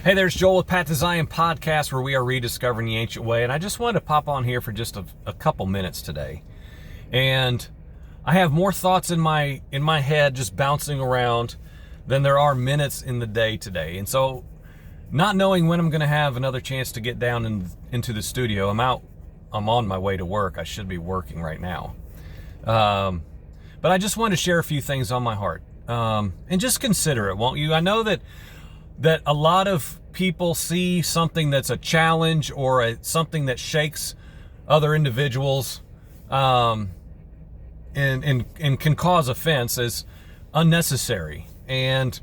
Hey, there's Joel with Pat to Zion Podcast, where we are rediscovering the ancient way. And I just wanted to pop on here for just a couple minutes today. And I have more thoughts in my head just bouncing around than there are minutes in the day today. And so, not knowing when I'm going to have another chance to get down into the studio, I'm on my way to work. I should be working right now. But I just wanted to share a few things on my heart. And just consider it, won't you? I know that a lot of people see something that's a challenge or something that shakes other individuals and can cause offense as unnecessary. And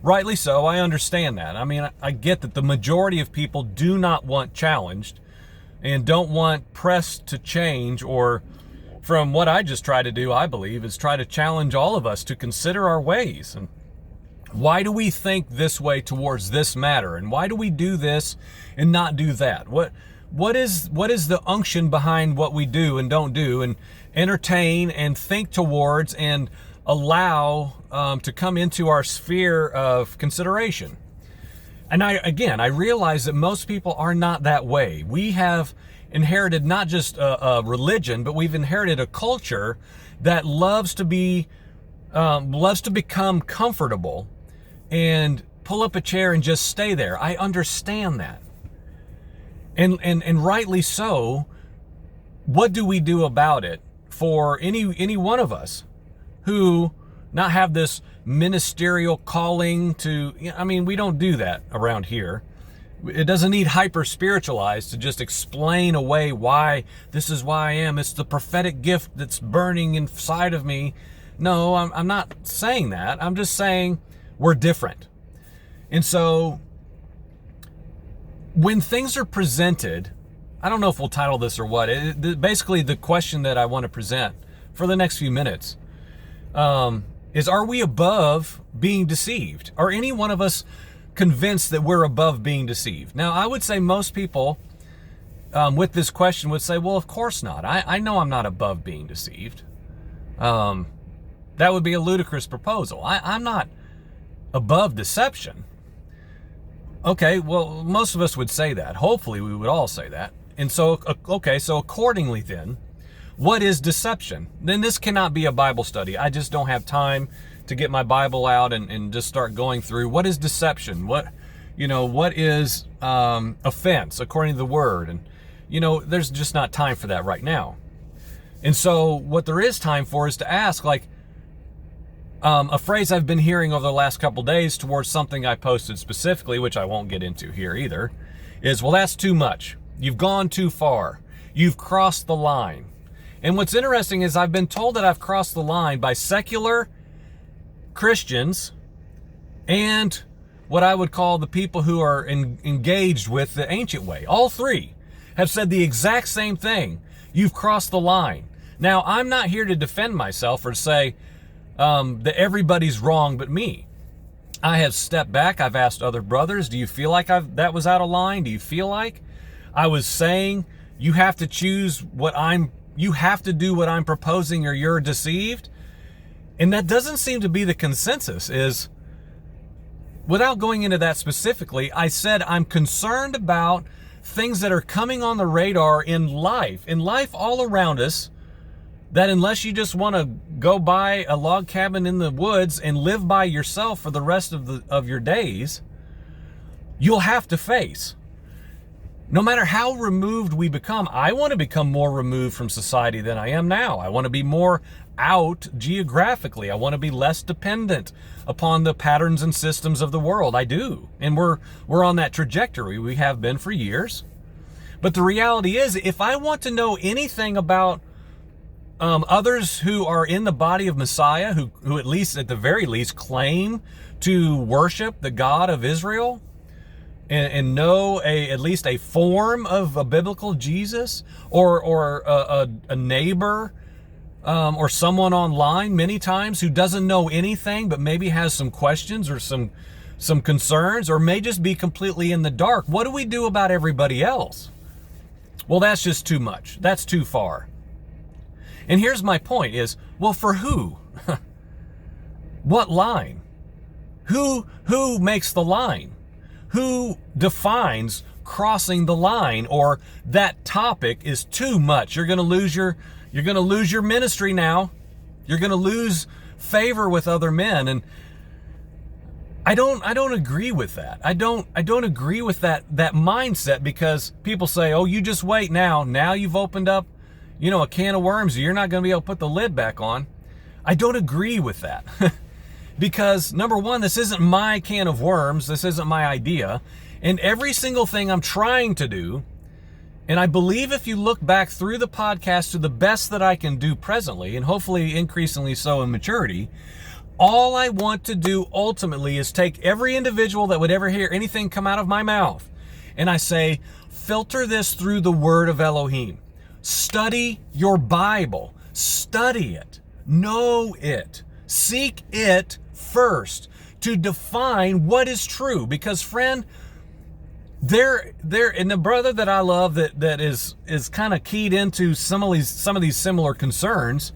rightly so, I understand that. I mean, I get that the majority of people do not want challenged and don't want pressed to change, or from what I just try to do, I believe, is try to challenge all of us to consider our ways. And why do we think this way towards this matter? And why do we do this and not do that? What is the unction behind what we do and don't do, and entertain and think towards and allow to come into our sphere of consideration? And I realize that most people are not that way. We have inherited not just a religion, but we've inherited a culture that loves to become comfortable and pull up a chair and just stay there. I understand that. And rightly so. What do we do about it for any one of us who not have this ministerial calling to, I mean, we don't do that around here. It doesn't need hyper spiritualized to just explain away why this is why I am. It's the prophetic gift that's burning inside of me. No, I'm not saying that. I'm just saying we're different. And so when things are presented, I don't know if we'll title this or what. Basically, the question that I want to present for the next few minutes is, are we above being deceived? Are any one of us convinced that we're above being deceived? Now, I would say most people with this question would say, well, of course not. I know I'm not above being deceived. That would be a ludicrous proposal. I'm not above deception. Okay, well, most of us would say that. Hopefully, we would all say that. And so, okay, so accordingly then, what is deception? Then this cannot be a Bible study. I just don't have time to get my Bible out and just start going through what is deception, what is offense according to the Word, and there's just not time for that right now. And so what there is time for is to ask, like, a phrase I've been hearing over the last couple days towards something I posted specifically, which I won't get into here either, is, well, that's too much. You've gone too far. You've crossed the line. And what's interesting is I've been told that I've crossed the line by secular Christians and what I would call the people who are engaged with the ancient way. All three have said the exact same thing. You've crossed the line. Now, I'm not here to defend myself or say that everybody's wrong but me. I have stepped back. I've asked other brothers, do you feel like that was out of line? Do you feel like I was saying you have to choose you have to do what I'm proposing or you're deceived? And that doesn't seem to be the consensus. Is, without going into that specifically, I said I'm concerned about things that are coming on the radar in life all around us, that unless you just want to go buy a log cabin in the woods and live by yourself for the rest of your days, you'll have to face. No matter how removed we become, I want to become more removed from society than I am now. I want to be more out geographically. I want to be less dependent upon the patterns and systems of the world. I do. And we're on that trajectory. We have been for years. But the reality is, if I want to know anything about others who are in the body of Messiah, who at least, at the very least, claim to worship the God of Israel, and know at least a form of a biblical Jesus, or a neighbor, or someone online many times who doesn't know anything but maybe has some questions or some concerns, or may just be completely in the dark. What do we do about everybody else? Well, that's just too much. That's too far. And here's my point is, well, for who? What line? Who makes the line? Who defines crossing the line, or that topic is too much? You're going to lose your ministry now. You're going to lose favor with other men. And I don't agree with that. I don't agree with that mindset, because people say, "Oh, you just wait now. Now you've opened up, a can of worms. You're not going to be able to put the lid back on." I don't agree with that. Because number one, this isn't my can of worms. This isn't my idea. And every single thing I'm trying to do, and I believe if you look back through the podcast to the best that I can do presently, and hopefully increasingly so in maturity, all I want to do ultimately is take every individual that would ever hear anything come out of my mouth, and I say, filter this through the word of Elohim. Study your Bible. Study it. Know it. Seek it first to define what is true. Because, friend, there, and the brother that I love that is kind of keyed into some of these similar concerns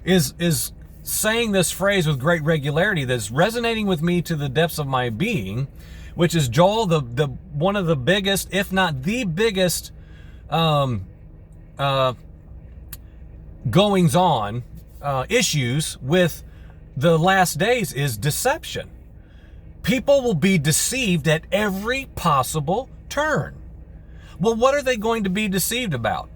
is saying this phrase with great regularity that's resonating with me to the depths of my being, which is Joel, the one of the biggest, if not the biggest, goings on issues with the last days is deception. People will be deceived at every possible turn. Well, what are they going to be deceived about?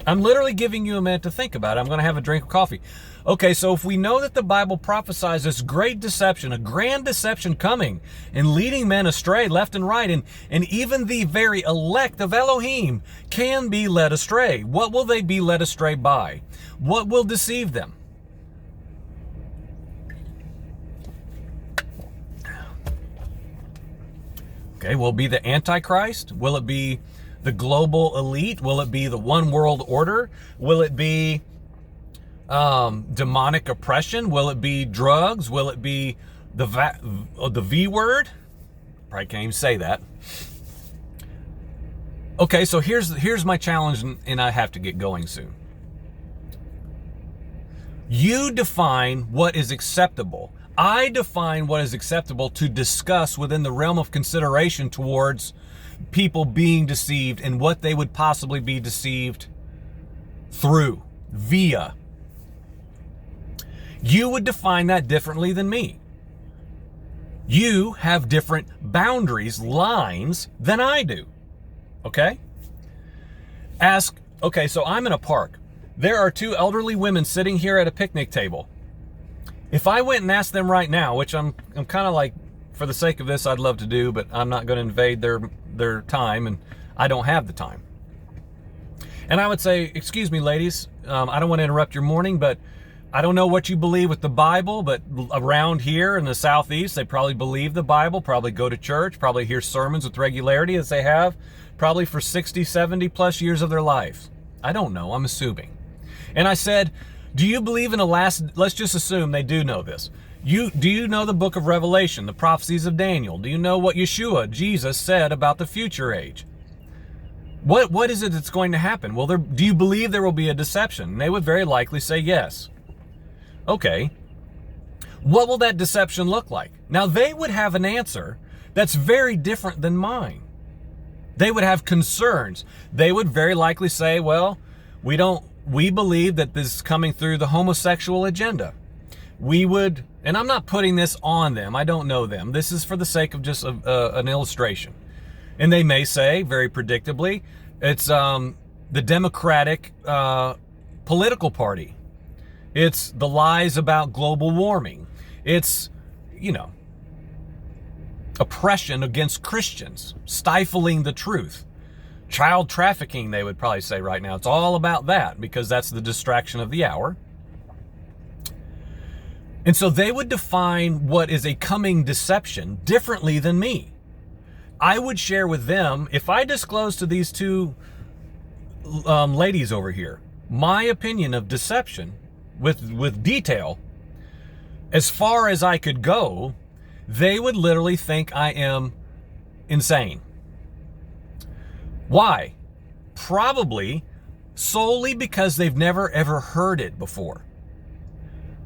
I'm literally giving you a minute to think about it. I'm going to have a drink of coffee. Okay, so if we know that the Bible prophesies this great deception, a grand deception coming and leading men astray left and right, and even the very elect of Elohim can be led astray, what will they be led astray by? What will deceive them? Okay, will it be the Antichrist? Will it be the global elite? Will it be the one world order? Will it be demonic oppression? Will it be drugs? Will it be the V word? Probably can't even say that. Okay, so here's my challenge, and I have to get going soon. You define what is acceptable. I define what is acceptable to discuss within the realm of consideration towards people being deceived and what they would possibly be deceived through, via. You would define that differently than me. You have different boundaries, lines, than I do. Okay? Okay, so I'm in a park. There are two elderly women sitting here at a picnic table. If I went and asked them right now, which I'm kind of like, for the sake of this, I'd love to do, but I'm not going to invade their time, and I don't have the time. And I would say, excuse me, ladies, I don't want to interrupt your morning, but I don't know what you believe with the Bible, but around here in the Southeast, they probably believe the Bible, probably go to church, probably hear sermons with regularity as they have, probably for 60, 70 plus years of their life. I don't know, I'm assuming. And I said, do you believe in let's just assume they do know this. Do you know the book of Revelation, the prophecies of Daniel? Do you know what Yeshua, Jesus, said about the future age? What is it that's going to happen? Well, do you believe there will be a deception? And they would very likely say yes. Okay. What will that deception look like? Now, they would have an answer that's very different than mine. They would have concerns. They would very likely say, well, we believe that this is coming through the homosexual agenda. And I'm not putting this on them. I don't know them. This is for the sake of just an illustration. And they may say, very predictably, it's the Democratic political party. It's the lies about global warming. It's, oppression against Christians, stifling the truth. Child trafficking, they would probably say right now. It's all about that because that's the distraction of the hour. And so they would define what is a coming deception differently than me. I would share with them, if I disclose to these two ladies over here my opinion of deception with detail, as far as I could go, they would literally think I am insane. Why? Probably solely because they've never ever heard it before.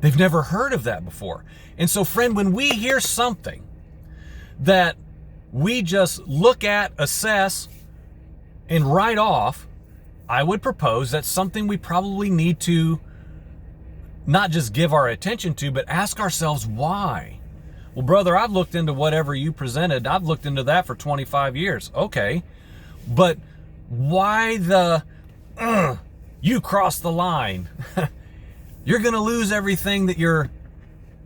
They've never heard of that before. And so, friend, when we hear something that we just look at, assess, and write off, I would propose that's something we probably need to not just give our attention to, but ask ourselves why. Well, brother, I've looked into whatever you presented. I've looked into that for 25 years. Okay, but why you crossed the line? You're going to lose everything that you're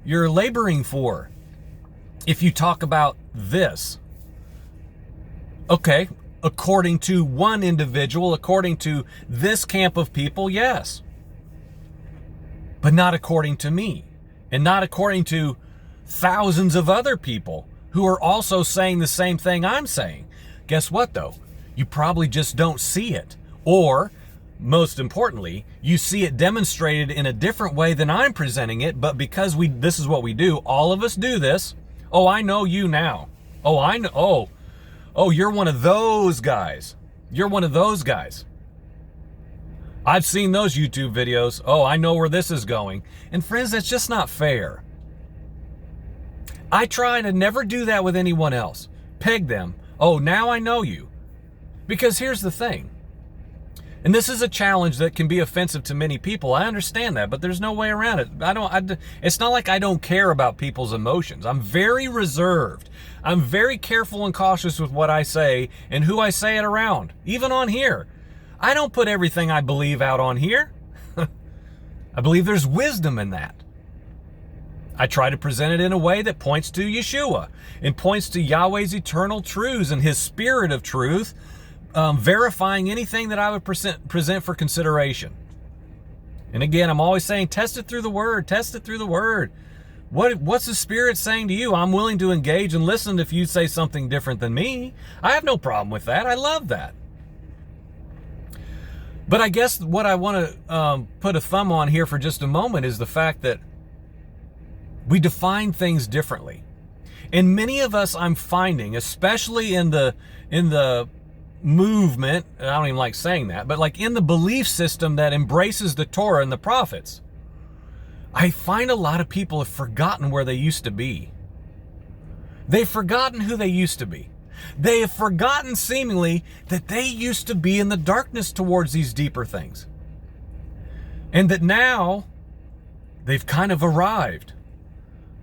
laboring for if you talk about this. Okay, according to one individual, according to this camp of people, yes. But not according to me, and not according to thousands of other people who are also saying the same thing I'm saying. Guess what, though? You probably just don't see it. Or, most importantly, you see it demonstrated in a different way than I'm presenting it, but because this is what we do, all of us do this. Oh, I know you now. Oh, I know. Oh, you're one of those guys. You're one of those guys. I've seen those YouTube videos. Oh, I know where this is going. And friends, that's just not fair. I try to never do that with anyone else. Peg them. Oh, now I know you. Because here's the thing. And this is a challenge that can be offensive to many people. I understand that, but there's no way around it. It's not like I don't care about people's emotions. I'm very reserved. I'm very careful and cautious with what I say and who I say it around, even on here. I don't put everything I believe out on here. I believe there's wisdom in that. I try to present it in a way that points to Yeshua and points to Yahweh's eternal truths and his spirit of truth, verifying anything that I would present for consideration. And again, I'm always saying, test it through the word, test it through the word. What's the Spirit saying to you? I'm willing to engage and listen if you say something different than me. I have no problem with that. I love that. But I guess what I want to put a thumb on here for just a moment is the fact that we define things differently. And many of us, I'm finding, especially in the movement, I don't even like saying that, but like in the belief system that embraces the Torah and the prophets, I find a lot of people have forgotten where they used to be. They've forgotten who they used to be. They have forgotten seemingly that they used to be in the darkness towards these deeper things. And that now they've kind of arrived.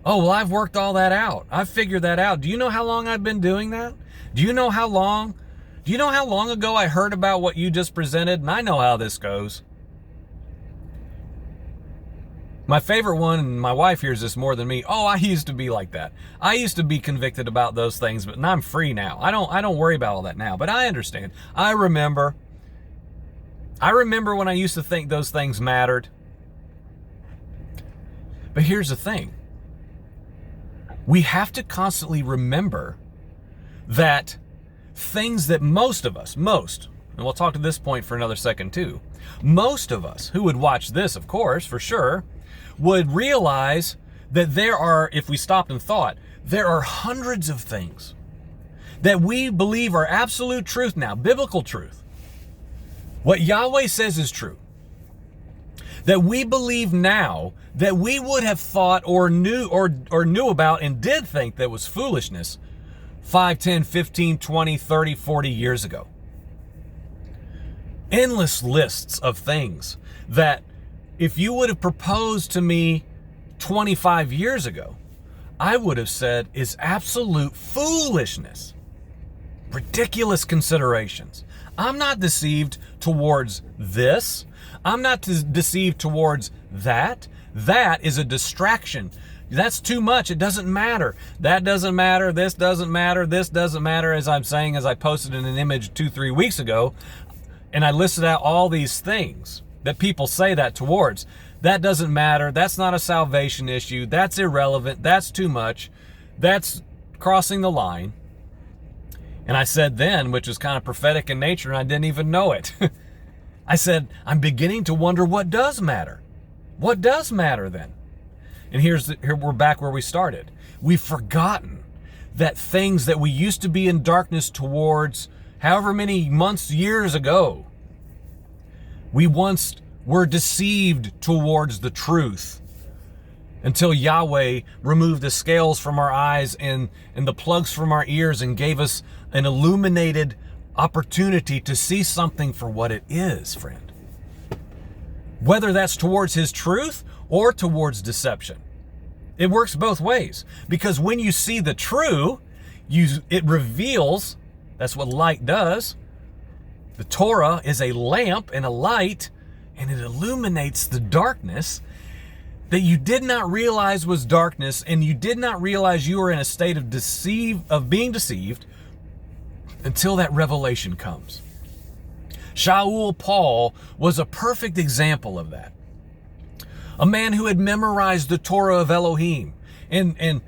Oh, well, I've worked all that out. I've figured that out. Do you know how long I've been doing that? Do you know how long ago I heard about what you just presented? And I know how this goes. My favorite one, and my wife hears this more than me. Oh, I used to be like that. I used to be convicted about those things, but I'm free now. I don't worry about all that now, but I understand. I remember when I used to think those things mattered. But here's the thing. We have to constantly remember that things that most of us, and we'll talk to this point for another second too, most of us who would watch this, of course, for sure, would realize that there are, if we stopped and thought, there are hundreds of things that we believe are absolute truth now, biblical truth. What Yahweh says is true. That we believe now that we would have thought or knew about and did think that was foolishness 5, 10, 15, 20, 30, 40 years ago. Endless lists of things that if you would have proposed to me 25 years ago, I would have said is absolute foolishness. Ridiculous considerations. I'm not deceived towards this. I'm not deceived towards that. That is a distraction. That's too much. It doesn't matter. That doesn't matter. This doesn't matter. This doesn't matter. As I'm saying, as I posted in an image 2-3 weeks ago, and I listed out all these things that people say that towards. That doesn't matter. That's not a salvation issue. That's irrelevant. That's too much. That's crossing the line. And I said then, which was kind of prophetic in nature, and I didn't even know it. I said, I'm beginning to wonder what does matter. What does matter then? And here we're back where we started. We've forgotten that things that we used to be in darkness towards however many months, years ago, we once were deceived towards the truth. until Yahweh removed the scales from our eyes and the plugs from our ears and gave us an illuminated opportunity to see something for what it is, friend. Whether that's towards his truth or towards deception. It works both ways, because when you see the true, it reveals, that's what light does. The Torah is a lamp and a light, and it illuminates the darkness that you did not realize was darkness, and you did not realize you were in a state of being deceived until that revelation comes. Shaul Paul was a perfect example of that. A man who had memorized the Torah of Elohim and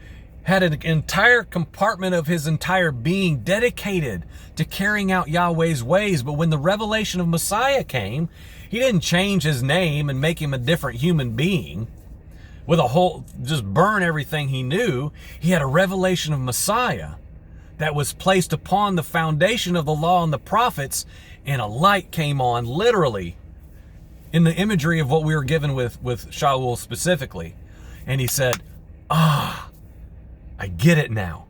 had an entire compartment of his entire being dedicated to carrying out Yahweh's ways. But when the revelation of Messiah came, he didn't change his name and make him a different human being with just burn everything he knew. He had a revelation of Messiah that was placed upon the foundation of the law and the prophets, and a light came on, literally, in the imagery of what we were given with Shaul specifically. And he said, I get it now.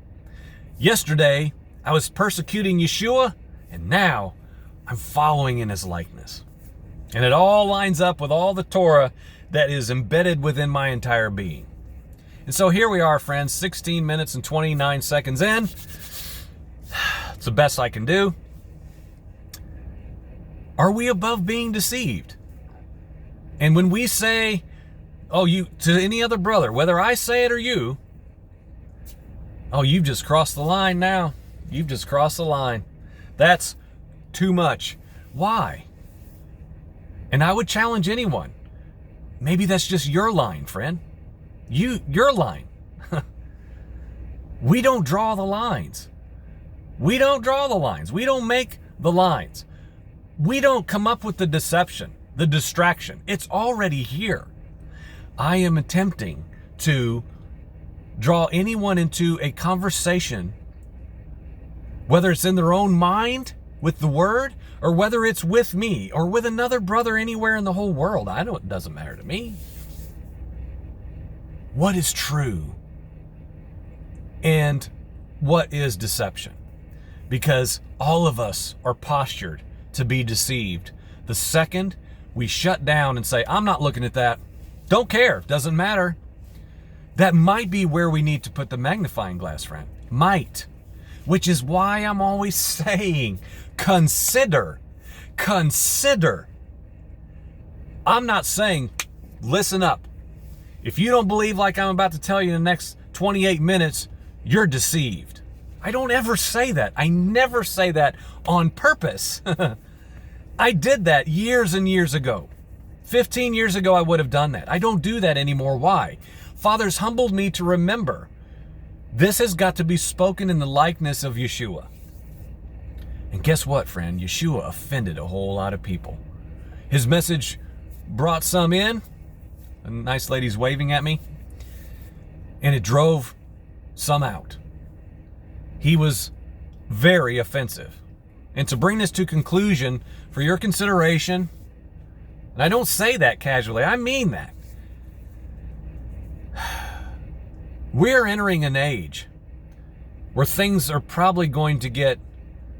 Yesterday, I was persecuting Yeshua, and now I'm following in his likeness. And it all lines up with all the Torah that is embedded within my entire being. And so here we are, friends, 16 minutes and 29 seconds in. It's the best I can do. Are we above being deceived? And when we say, to any other brother, whether I say it or you, you've just crossed the line now. You've just crossed the line. That's too much. Why? And I would challenge anyone. Maybe that's just your line, friend. Your line. We don't draw the lines. We don't draw the lines. We don't make the lines. We don't come up with the deception, the distraction. It's already here. I am attempting to draw anyone into a conversation, whether it's in their own mind with the word, or whether it's with me or with another brother anywhere in the whole world. It doesn't matter to me. What is true and what is deception? Because all of us are postured to be deceived. The second we shut down and say, I'm not looking at that, don't care, doesn't matter, that might be where we need to put the magnifying glass, friend. Might. Which is why I'm always saying, consider. I'm not saying, listen up. If you don't believe like I'm about to tell you in the next 28 minutes, you're deceived. I don't ever say that. I never say that on purpose. I did that years and years ago. 15 years ago, I would have done that. I don't do that anymore. Why? Father's humbled me to remember this has got to be spoken in the likeness of Yeshua. And guess what, friend? Yeshua offended a whole lot of people. His message brought some in. A nice lady's waving at me. And it drove some out. He was very offensive. And to bring this to conclusion for your consideration, and I don't say that casually, I mean that. We're entering an age where things are probably going to get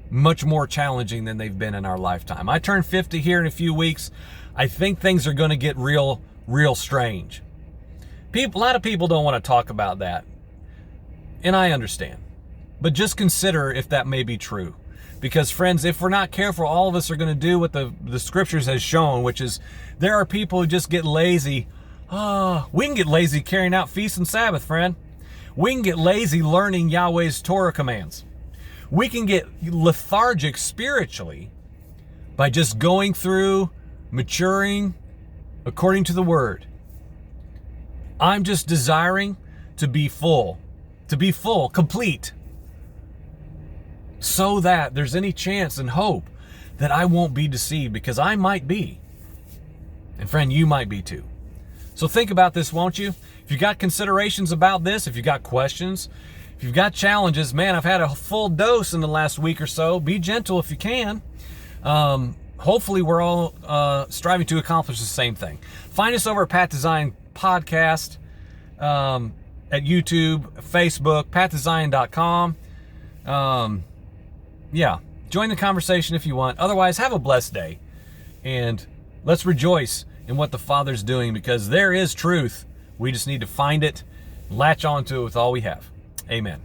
much more challenging than they've been in our lifetime. I turn 50 here in a few weeks. I think things are going to get real strange. A lot of people don't want to talk about that. And I understand. But just consider if that may be true. Because friends, if we're not careful, all of us are going to do what the scriptures has shown, which is there are people who just get lazy. We can get lazy carrying out feasts and Sabbath, friend. We can get lazy learning Yahweh's Torah commands. We can get lethargic spiritually by just going through, maturing according to the word. I'm just desiring to be full, complete, so that there's any chance and hope that I won't be deceived, because I might be. And friend, you might be too. So think about this, won't you? If you got considerations about this, if you got questions, if you've got challenges, man, I've had a full dose in the last week or so. Be gentle if you can. Hopefully we're all striving to accomplish the same thing. Find us over at Pat Design Podcast. at YouTube, Facebook, pathtozion.com. Yeah, join the conversation if you want. Otherwise, have a blessed day. And let's rejoice in what the Father's doing, because there is truth. We just need to find it, latch onto it with all we have. Amen.